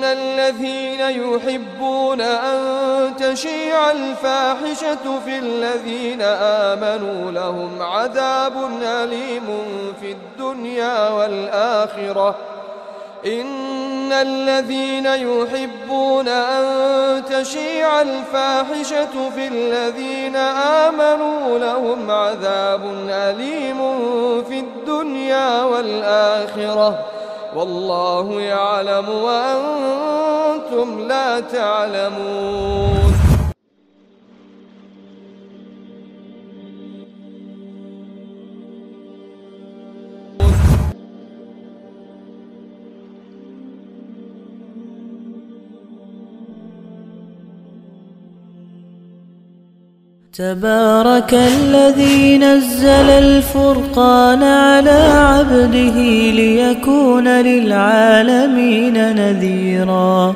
الذين يحبون أن تشيع الفاحشة في الذين آمنوا لهم عذاب أليم في الدنيا والآخرة. إن الذين يحبون أن تشيع الفاحشة في الذين آمنوا لهم عذاب أليم في الدنيا والآخرة والله يعلم وأنتم لا تعلمون. تبارك الذي نزل الفرقان على عبده ليكون للعالمين نذيرا.